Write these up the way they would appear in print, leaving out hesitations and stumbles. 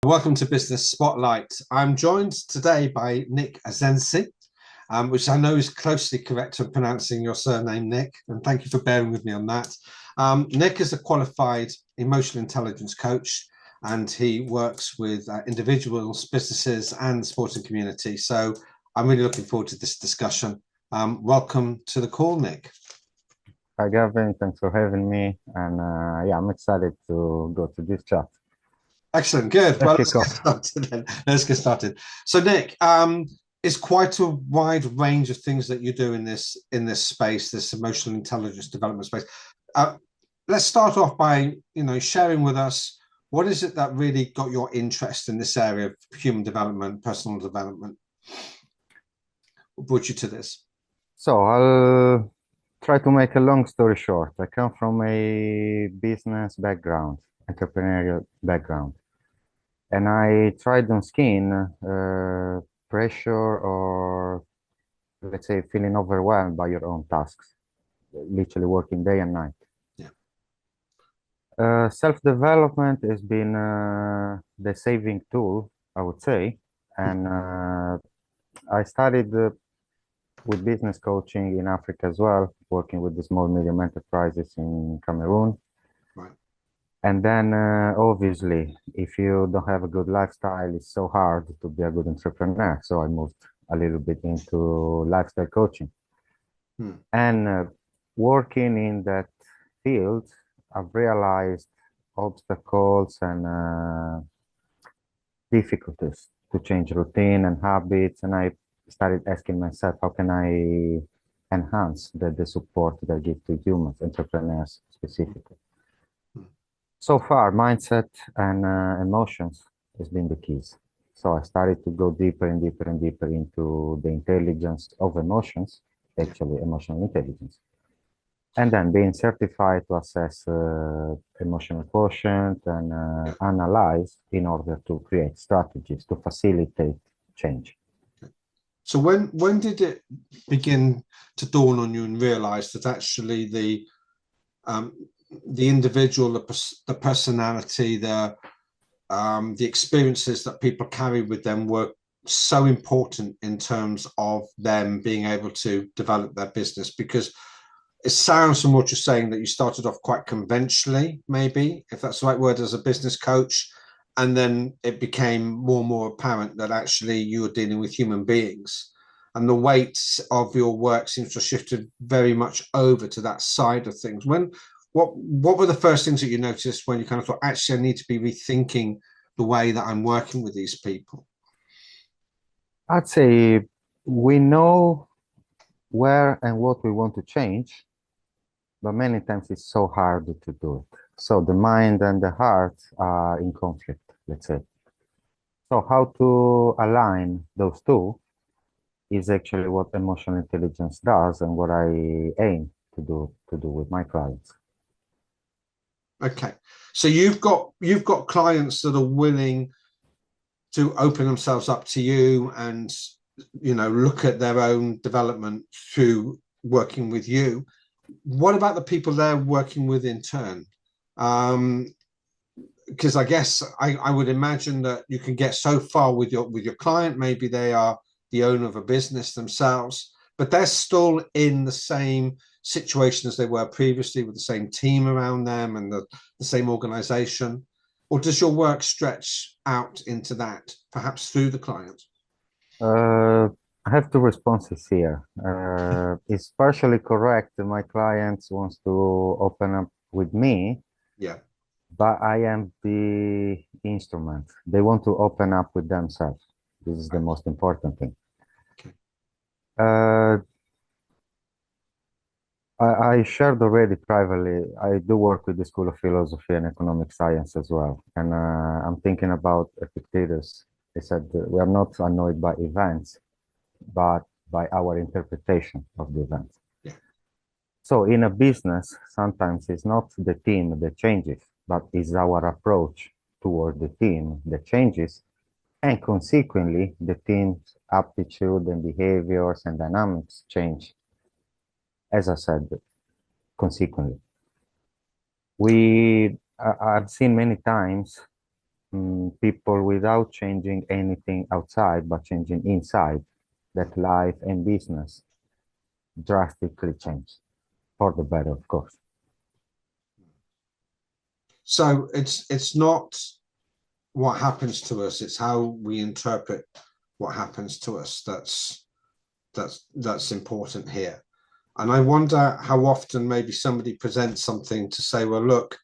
Welcome to Business Spotlight. I'm joined today by Nick Atzeni, which I know is closely correct in pronouncing your surname, Nick, and thank you for bearing with me on that. Nick is a qualified emotional intelligence coach, and he works with individuals, businesses, and the sporting community. So I'm really looking forward to this discussion. Welcome to the call, Nick. Hi, Gavin. Thanks for having me. And yeah, I'm excited to go to this chat. Excellent, good. Let's Well, kick let's get off. started then. Let's get started. So, Nick, it's quite a wide range of things that you do in this space, this emotional intelligence development space. Uh, let's start off by sharing with us what is it that really got your interest in this area of human development, personal development. What brought you to this? So I'll try to make a long story short. I come from a business background, entrepreneurial background, and I tried on skin pressure or let's say feeling overwhelmed by your own tasks, literally working day and night. Yeah. Self-development has been the saving tool, I would say, and I started with business coaching in Africa as well, working with the small medium enterprises in Cameroon. Right. And then obviously, if you don't have a good lifestyle, it's so hard to be a good entrepreneur. So I moved a little bit into lifestyle coaching. And working in that field, I've realized obstacles and difficulties to change routine and habits. And I started asking myself, how can I enhance the support that I give to humans, entrepreneurs specifically? So far, mindset and emotions has been the keys. So I started to go deeper and deeper and deeper into the intelligence of emotions, actually emotional intelligence. And then being certified to assess emotional quotient and analyze in order to create strategies to facilitate change. So when did it begin to dawn on you and realize that actually the individual, the personality, the experiences that people carry with them were so important in terms of them being able to develop their business? Because it sounds from what you're saying that you started off quite conventionally, maybe, if that's the right word, as a business coach, and then it became more and more apparent that actually you were dealing with human beings. And the weight of your work seems to have shifted very much over to that side of things. What were the first things that you noticed when you kind of thought, actually, I need to be rethinking the way that I'm working with these people? I'd say we know where and what we want to change, but many times it's so hard to do it. So the mind and the heart are in conflict, let's say. So how to align those two is actually what emotional intelligence does and what I aim to do with my clients. Okay, so you've got clients that are willing to open themselves up to you and look at their own development through working with you. What about the people they're working with in turn? Because I guess I would imagine that you can get so far with your client. Maybe they are the owner of a business themselves, but they're still in the same situation as they were previously, with the same team around them and the same organization. Or does your work stretch out into that, perhaps through the client? I have two responses here. It's partially correct. My clients wants to open up with me, Yeah. but I am the instrument. They want to open up with themselves. This is the Right. most important thing. Okay. Uh, I shared already privately. I do work with the School of Philosophy and Economic Science as well. And I'm thinking about Epictetus. He said, we are not annoyed by events, but by our interpretation of the events. Yeah. So in a business, sometimes it's not the team that changes, but it's our approach toward the team that changes. And consequently, the team's aptitude and behaviors and dynamics change, as I said, consequently. I've seen many times people without changing anything outside, but changing inside, that life and business drastically change for the better, of course. So it's not what happens to us, it's how we interpret what happens to us that's important here. And I wonder how often maybe somebody presents something to say, well, look,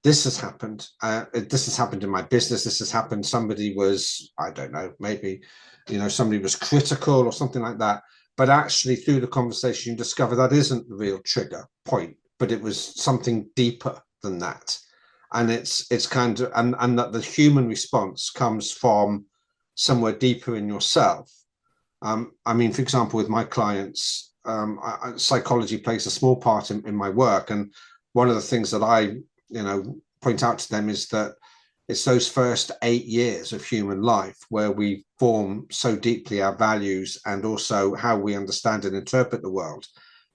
this has happened. This has happened in my business. This has happened. Somebody was, I don't know, maybe, somebody was critical or something like that. But actually, through the conversation, you discover that isn't the real trigger point, but it was something deeper than that. And it's kind of, and that the human response comes from somewhere deeper in yourself. I mean, for example, with my clients, psychology plays a small part in my work. And one of the things that I, point out to them is that it's those first 8 years of human life where we form so deeply our values and also how we understand and interpret the world.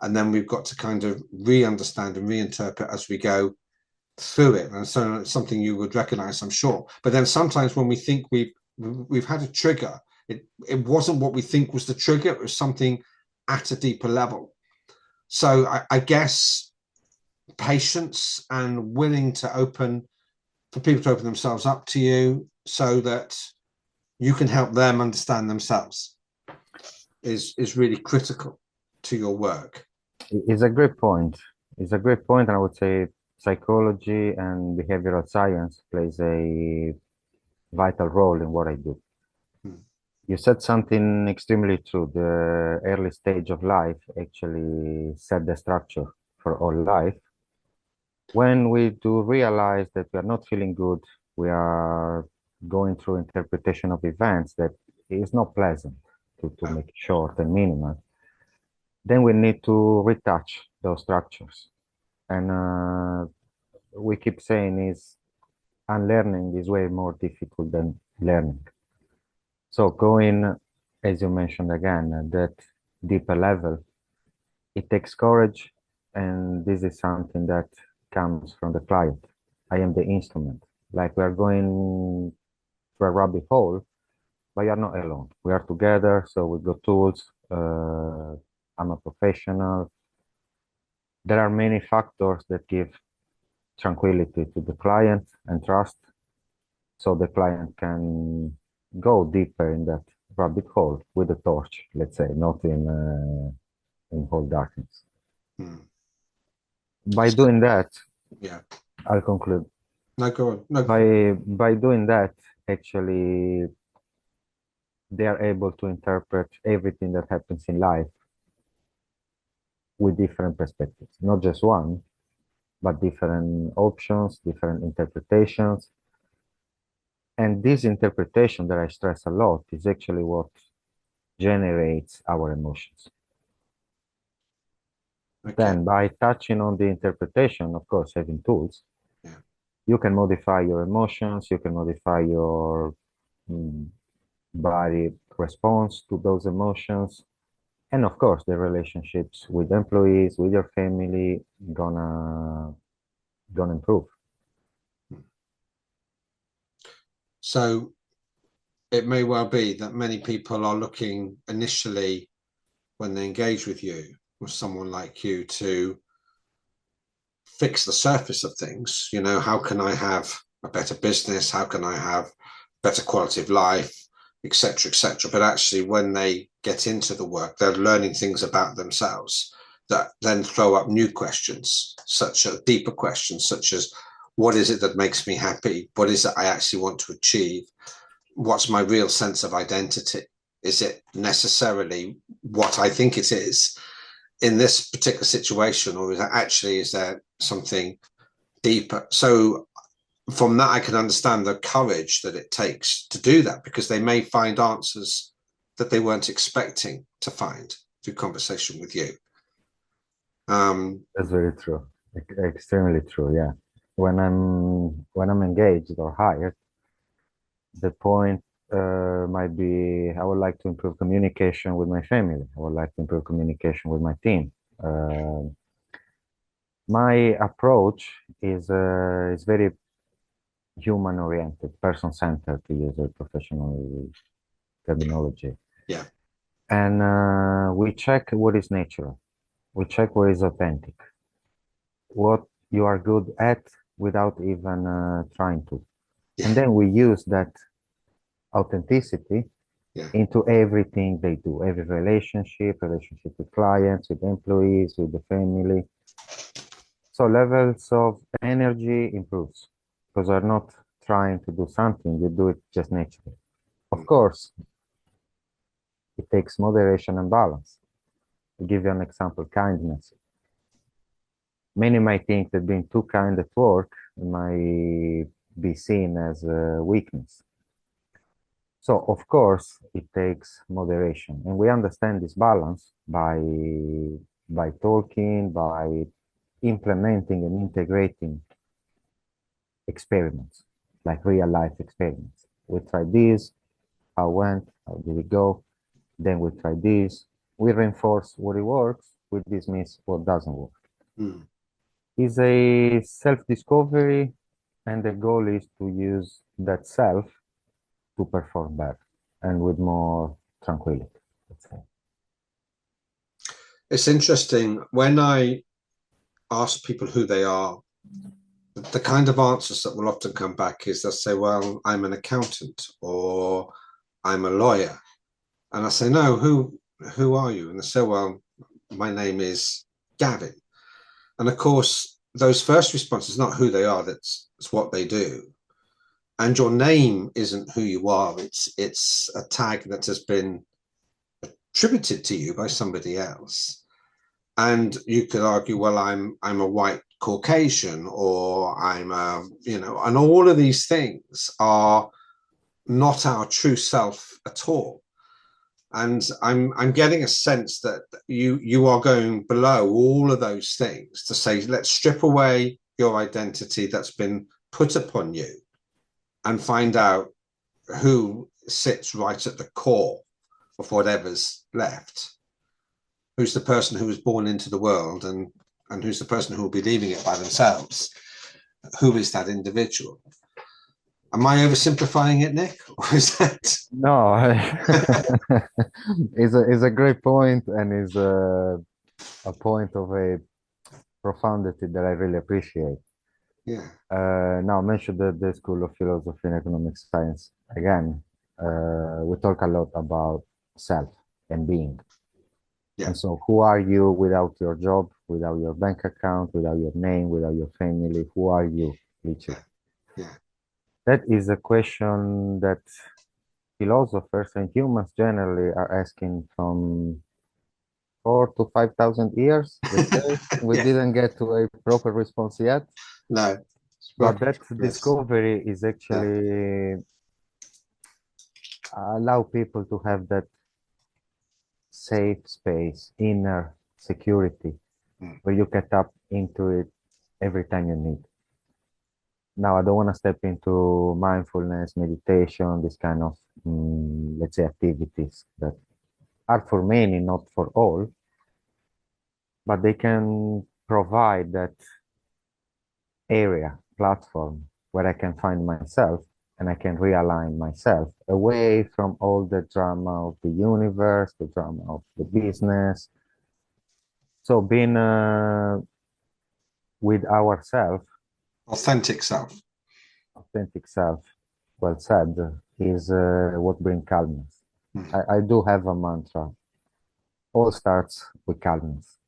And then we've got to kind of re-understand and reinterpret as we go through it. And so it's something you would recognize, I'm sure. But then sometimes when we think we've had a trigger, it wasn't what we think was the trigger, it was something at a deeper level. So I guess patience and willing to for people to open themselves up to you so that you can help them understand themselves is really critical to your work. It's a great point. It's a great point, and I would say psychology and behavioral science plays a vital role in what I do. You said something extremely true. The early stage of life actually set the structure for all life. When we do realize that we are not feeling good, we are going through interpretation of events that is not pleasant, to make it short and minimal, then we need to retouch those structures. And we keep saying is unlearning is way more difficult than learning. So going, as you mentioned again, at that deeper level, it takes courage, and this is something that comes from the client. I am the instrument. Like we are going to a rabbit hole, but you're not alone. We are together, so we got tools. I'm a professional. There are many factors that give tranquility to the client and trust, so the client can go deeper in that rabbit hole with a torch, let's say, not in whole darkness. By doing that, yeah, I'll conclude. no, go on. No. By doing that, actually, they are able to interpret everything that happens in life with different perspectives, not just one, but different options, different interpretations. And this interpretation that I stress a lot is actually what generates our emotions. Okay. Then by touching on the interpretation, of course, having tools, you can modify your emotions, you can modify your body response to those emotions. And of course, the relationships with employees, with your family, gonna improve. So it may well be that many people are looking initially when they engage with you, with someone like you, to fix the surface of things. How can I have a better business? How can I have better quality of life, etc., etc. But actually, when they get into the work, they're learning things about themselves that then throw up new questions, such as deeper questions, such as what is it that makes me happy? What is it I actually want to achieve? What's my real sense of identity? Is it necessarily what I think it is in this particular situation, or is there something deeper? So from that, I can understand the courage that it takes to do that, because they may find answers that they weren't expecting to find through conversation with you. That's very true. Extremely true. Yeah. When I'm engaged or hired, the point might be I would like to improve communication with my family. I would like to improve communication with my team. My approach is very human-oriented, person-centered, to use a professional terminology. Yeah. And we check what is natural. We check what is authentic, what you are good at without even trying to. Yeah. And then we use that authenticity Yeah. into everything they do, every relationship with clients, with employees, with the family. So levels of energy improves because you're not trying to do something, you do it just naturally. Of Mm. course, it takes moderation and balance. I'll give you an example, kindness. Many might think that being too kind at work might be seen as a weakness. So, of course, it takes moderation. And we understand this balance by talking, by implementing and integrating experiments, like real life experiments. We try this, how went, how did it go? Then we try this. We reinforce what it works, we dismiss what doesn't work. Mm. It's a self-discovery, and the goal is to use that self to perform better and with more tranquility, let's say. It's interesting when I ask people who they are, the kind of answers that will often come back is they'll say, well, I'm an accountant or I'm a lawyer. And I say, no, who are you? And they say, well, my name is Gavin. And of course, those first responses, not who they are, it's what they do. And your name isn't who you are. It's a tag that has been attributed to you by somebody else. And you could argue, well, I'm a white Caucasian, or I'm a, and all of these things are not our true self at all. And I'm getting a sense that you are going below all of those things to say, let's strip away your identity that's been put upon you and find out who sits right at the core of whatever's left. Who's the person who was born into the world, and who's the person who will be leaving it by themselves? Who is that individual? Am I oversimplifying it, Nick? Or is that? No, is a great point, and is a point of a profundity that I really appreciate. Yeah. Now, mention the School of Philosophy and Economic Science again. We talk a lot about self and being. Yeah. And so, who are you without your job, without your bank account, without your name, without your family? Who are you, literally? Yeah. Yeah. That is a question that philosophers and humans generally are asking from 4 to 5,000 years, let's say. We Yeah. didn't get to a proper response yet, No. but Work in that progress. discovery is Yeah. actually allow people to have that safe space, inner security, Mm. where you can tap into it every time you need. Now, I don't want to step into mindfulness, meditation, this kind of, let's say, activities that are for many, not for all, but they can provide that area, platform where I can find myself and I can realign myself away from all the drama of the universe, the drama of the business. So being with ourselves, Authentic self. authentic self, well said, is what brings calmness. Mm. I do have a mantra. All starts with calmness.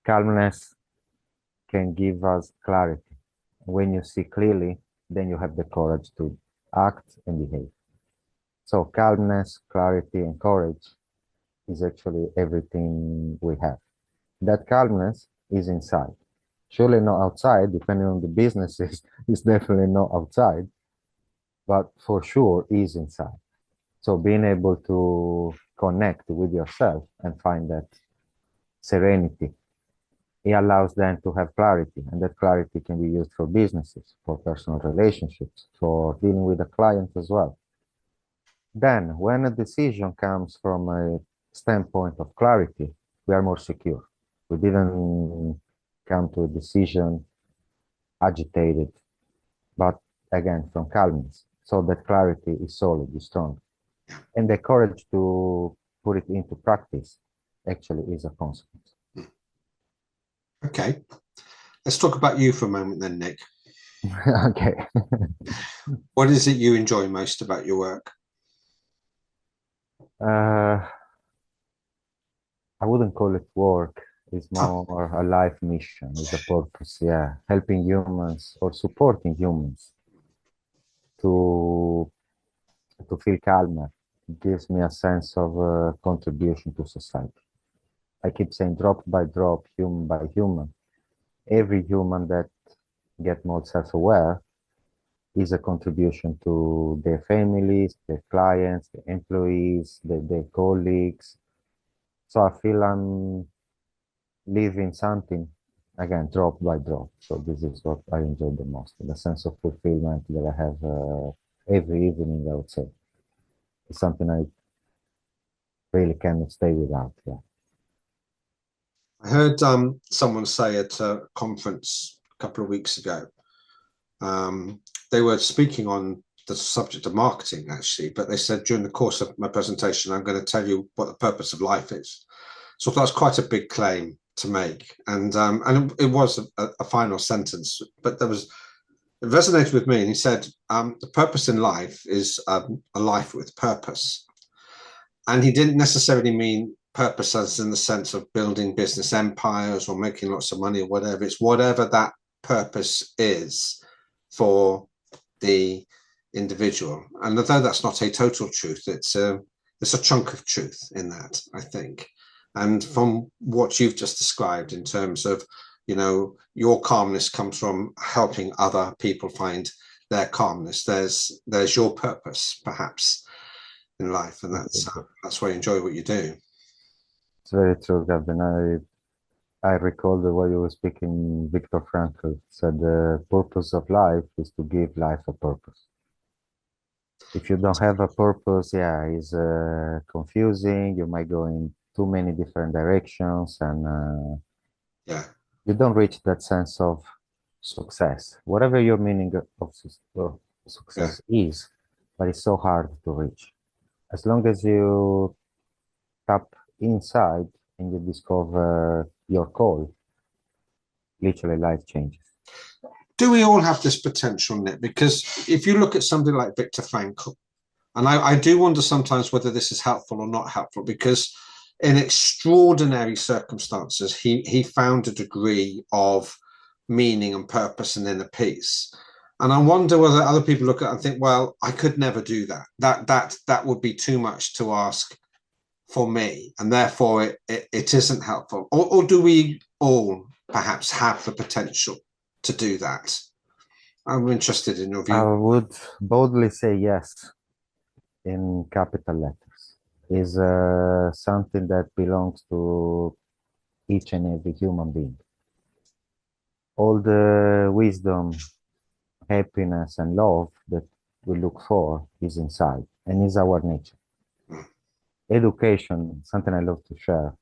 Calmness can give us clarity. When you see clearly, then you have the courage to act and behave. So calmness, clarity, and courage is actually everything we have. That calmness is inside. Surely not outside, depending on the businesses, it's definitely not outside, but for sure is inside. So being able to connect with yourself and find that serenity, it allows them to have clarity, and that clarity can be used for businesses, for personal relationships, for dealing with a client as well. Then, when a decision comes from a standpoint of clarity, we are more secure. We didn't come to a decision agitated, but again, from calmness. So that clarity is solid, is strong. And the courage to put it into practice actually is a consequence. Okay. Let's talk about you for a moment then, Nick. Okay. What is it you enjoy most about your work? I wouldn't call it work. It's more a life mission, it's a purpose, yeah. Helping humans or supporting humans to feel calmer. It gives me a sense of contribution to society. I keep saying drop by drop, human by human. Every human that get more self-aware is a contribution to their families, their clients, their employees, their colleagues. So I feel I'm living something, again, drop by drop. So this is what I enjoy the most, the sense of fulfillment that I have every evening, I would say. It's something I really cannot stay without, yeah. I heard someone say at a conference a couple of weeks ago, they were speaking on the subject of marketing, actually, but they said during the course of my presentation, I'm going to tell you what the purpose of life is. So that's quite a big claim to make. And it was a final sentence, but it resonated with me. And he said, the purpose in life is a life with purpose. And he didn't necessarily mean purpose as in the sense of building business empires or making lots of money or whatever. It's whatever that purpose is for the individual. And although that's not a total truth, it's a chunk of truth in that, I think. And from what you've just described in terms of, your calmness comes from helping other people find their calmness. There's your purpose, perhaps, in life, and that's why I enjoy what you do. It's very true, Gavin. I recall the way you were speaking. Viktor Frankl said the purpose of life is to give life a purpose. If you don't have a purpose, yeah, it's confusing. You might go in too many different directions, and you don't reach that sense of success, whatever your meaning of success is, but it's so hard to reach. As long as you tap inside and you discover your call, literally life changes. Do we all have this potential, Nick? Because if you look at somebody like Viktor Frankl, and I do wonder sometimes whether this is helpful or not helpful, because in extraordinary circumstances, he found a degree of meaning and purpose and inner peace. And I wonder whether other people look at it and think, well, I could never do that. That would be too much to ask for me, and therefore it isn't helpful. Or do we all perhaps have the potential to do that? I'm interested in your view. I would boldly say yes, in capital letters. Is something that belongs to each and every human being. All the wisdom, happiness, and love that we look for is inside and is our nature. Education, something I love to share.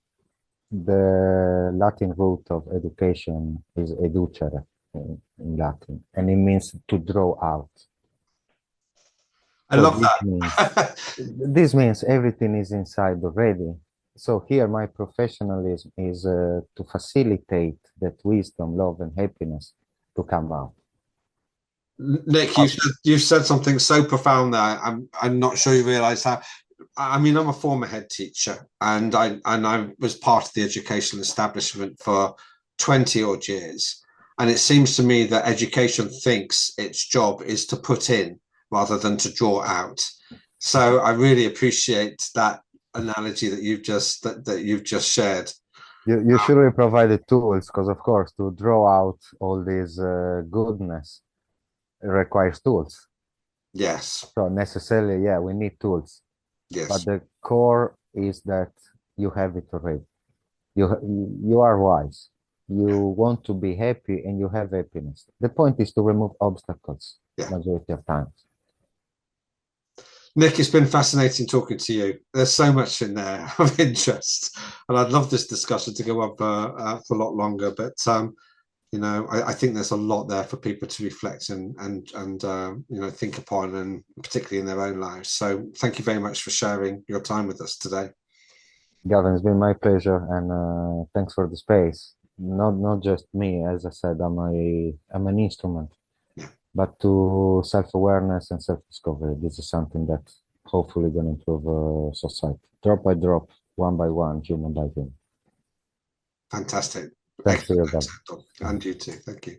The Latin root of education is educere in Latin, and it means to draw out. I love that. This means everything is inside already. So here my professionalism is to facilitate that wisdom, love, and happiness to come out. Nick, you've said something so profound there. I'm not sure you realise how. I mean, I'm a former head teacher, and I was part of the educational establishment for 20 odd years. And it seems to me that education thinks its job is to put in rather than to draw out. So I really appreciate that analogy that you've just shared. You should have provided tools, because of course to draw out all this goodness requires tools. Yes. So necessarily, yeah, we need tools. Yes. But the core is that you have it already. You are wise. You want to be happy, and you have happiness. The point is to remove obstacles. Majority of times. Nick, it's been fascinating talking to you. There's so much in there of interest, and I'd love this discussion to go on for a lot longer. But you know, I think there's a lot there for people to reflect and you know, think upon, and particularly in their own lives. So thank you very much for sharing your time with us today. Gavin, it's been my pleasure, and thanks for the space. Not just me, as I said, I'm an instrument, Yeah. but to self-awareness and self-discovery. This is something that hopefully going to improve society, drop by drop, one by one, human by human. Fantastic. Thanks to you, Excellent. Gavin. And you too. Thank you.